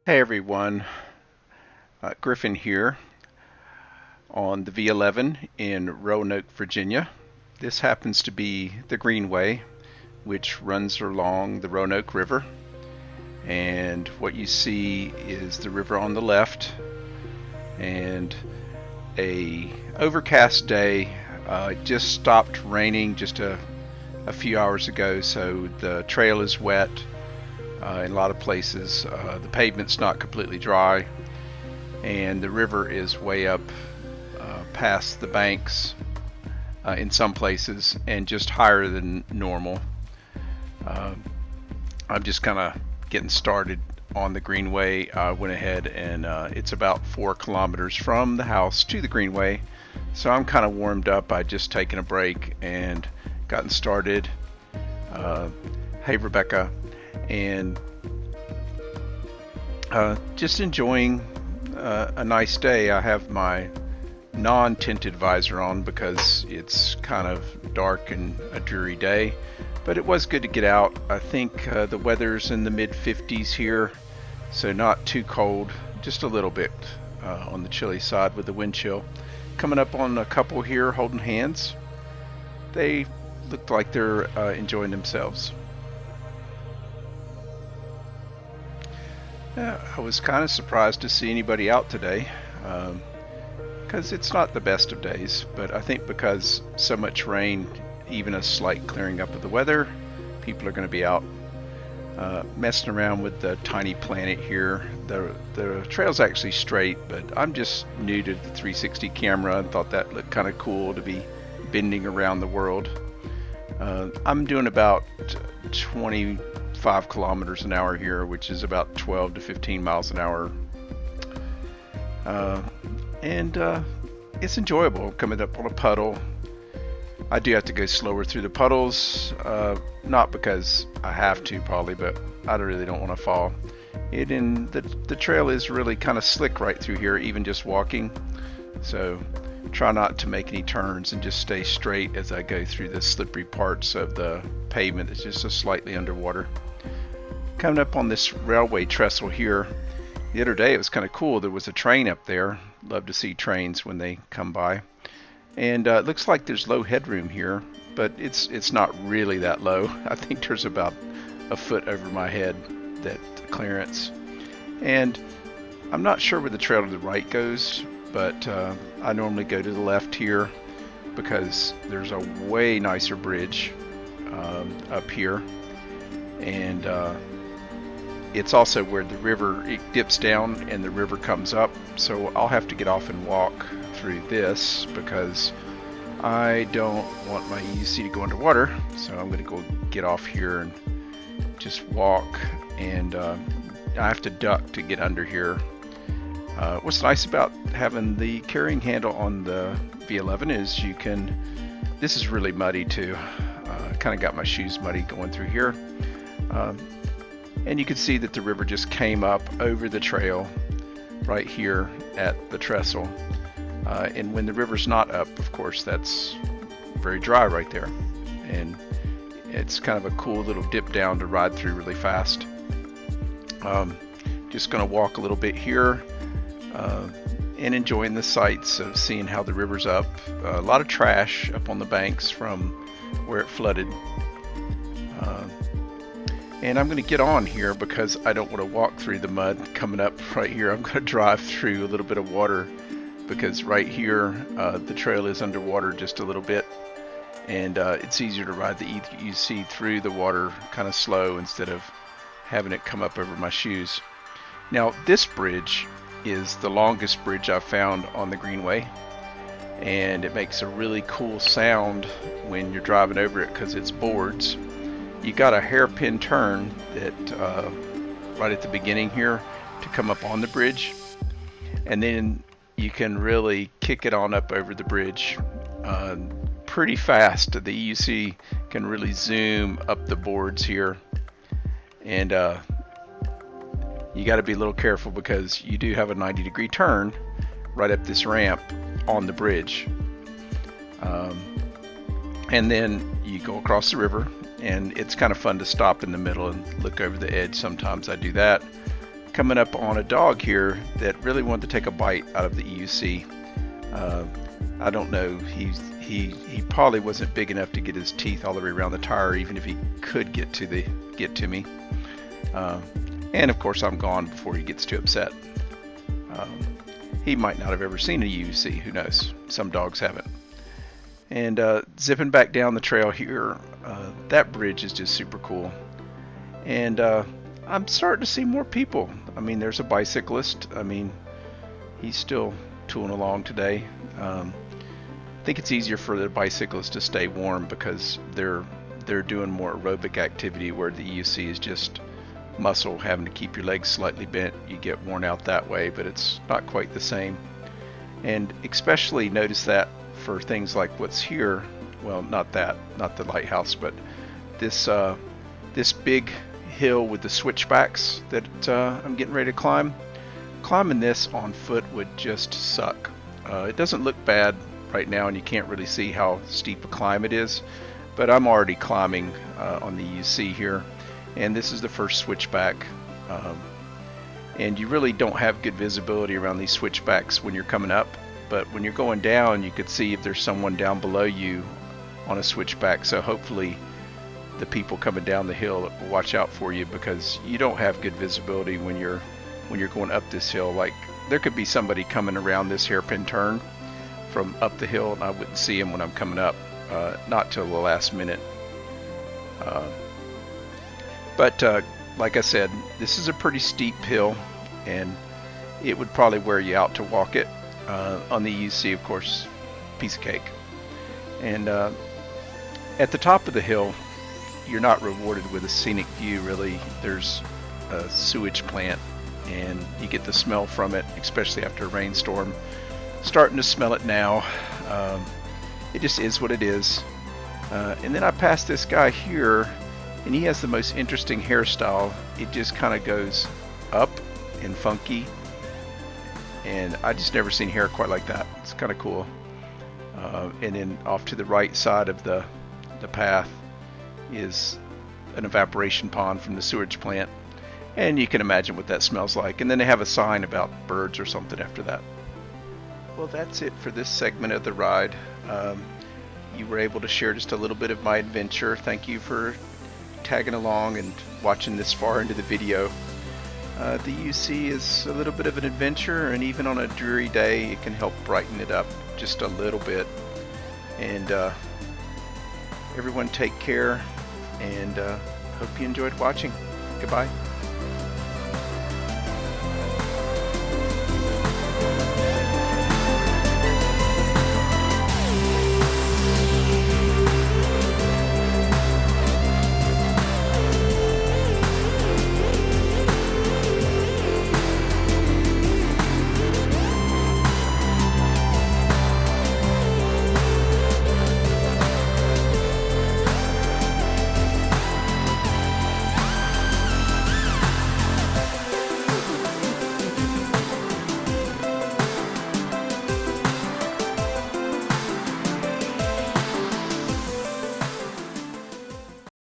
Hey everyone, Griffin here on the V11 in Roanoke, Virginia. This happens to be the Greenway, which runs along the Roanoke River. And what you see is the river on the left and a overcast day. It just stopped raining just a few hours ago, so the trail is wet in a lot of places. The pavement's not completely dry, and the river is way up past the banks in some places and just higher than normal. Uh, I'm just kind of getting started on the Greenway. I went ahead and it's about 4 kilometers from the house to the Greenway, so I'm kind of warmed up. I just taken a break and gotten started. Hey Rebecca, and just enjoying a nice day. I have my non-tinted visor on because it's kind of dark and a dreary day, but it was good to get out. I think the weather's in the mid 50s here, so not too cold, just a little bit on the chilly side with the wind chill. Coming up on a couple here holding hands. They look like they're enjoying themselves. I was kind of surprised to see anybody out today, because it's not the best of days, but I think because so much rain, even a slight clearing up of the weather, people are going to be out messing around with the tiny planet here. The trail's actually straight, but I'm just new to the 360 camera and thought that looked kind of cool to be bending around the world. I'm doing about 25 kilometers an hour here, which is about 12 to 15 miles an hour. And it's enjoyable coming up on a puddle. I do have to go slower through the puddles, not because I have to probably, but I really don't want to fall. The trail is really kind of slick right through here, even just walking. So try not to make any turns and just stay straight as I go through the slippery parts of the pavement that's just slightly underwater. Coming up on this railway trestle here. The other day it was kind of cool. There was a train up there. Love to see trains when they come by. And it looks like there's low headroom here, but it's not really that low. I think there's about a foot over my head that clearance. And I'm not sure where the trail to the right goes, but I normally go to the left here because there's a way nicer bridge up here. And it's also where the river, it dips down and the river comes up, so I'll have to get off and walk through this because I don't want my UC to go underwater. So I'm going to go get off here and just walk, and I have to duck to get under here. What's nice about having the carrying handle on the V11 is you can, this is really muddy too, kind of got my shoes muddy going through here. And you can see that the river just came up over the trail right here at the trestle. And when the river's not up, of course, that's very dry right there. And it's kind of a cool little dip down to ride through really fast. Just going to walk a little bit here and enjoying the sights of seeing how the river's up. A lot of trash up on the banks from where it flooded. And I'm going to get on here because I don't want to walk through the mud coming up right here. I'm going to drive through a little bit of water because right here the trail is underwater just a little bit, and it's easier to ride the EUC through the water kind of slow instead of having it come up over my shoes. Now this bridge is the longest bridge I've found on the Greenway, and it makes a really cool sound when you're driving over it because it's boards. You got a hairpin turn that right at the beginning here to come up on the bridge, and then you can really kick it on up over the bridge pretty fast. The EUC can really zoom up the boards here, and you got to be a little careful because you do have a 90-degree turn right up this ramp on the bridge. And then you go across the river, and it's kind of fun to stop in the middle and look over the edge. Sometimes I do that, coming up on a dog here that really wanted to take a bite out of the EUC. I don't know, he probably wasn't big enough to get his teeth all the way around the tire, even if he could get to me. And of course I'm gone before he gets too upset. He might not have ever seen a EUC, who knows? Some dogs haven't. And zipping back down the trail here, that bridge is just super cool. And I'm starting to see more people. I mean, there's a bicyclist. I mean, he's still tooling along today. I think it's easier for the bicyclists to stay warm because they're doing more aerobic activity, where the EUC is just muscle, having to keep your legs slightly bent. You get worn out that way, but it's not quite the same. And especially notice that for things like what's here, well, not the lighthouse, but this big hill with the switchbacks that I'm getting ready to climb. Climbing this on foot would just suck. It doesn't look bad right now, and you can't really see how steep a climb it is, but I'm already climbing on the EUC here, and this is the first switchback, and you really don't have good visibility around these switchbacks when you're coming up, but when you're going down, you could see if there's someone down below you on a switchback. So hopefully the people coming down the hill will watch out for you, because you don't have good visibility when you're going up this hill. Like, there could be somebody coming around this hairpin turn from up the hill, and I wouldn't see him when I'm coming up, not till the last minute. But like I said, this is a pretty steep hill, and it would probably wear you out to walk it. On the EUC, of course, piece of cake. And at the top of the hill, you're not rewarded with a scenic view, really. There's a sewage plant, and you get the smell from it, especially after a rainstorm. Starting to smell it now. It just is what it is. And then I passed this guy here, and he has the most interesting hairstyle. It just kind of goes up and funky, and I just never seen hair quite like that. It's kind of cool. And then off to the right side of the path is an evaporation pond from the sewage plant, and you can imagine what that smells like. And then they have a sign about birds or something after that. Well, that's it for this segment of the ride. You were able to share just a little bit of my adventure. Thank you for tagging along and watching this far into the video. The UC is a little bit of an adventure, and even on a dreary day it can help brighten it up just a little bit. And everyone take care, and hope you enjoyed watching. Goodbye.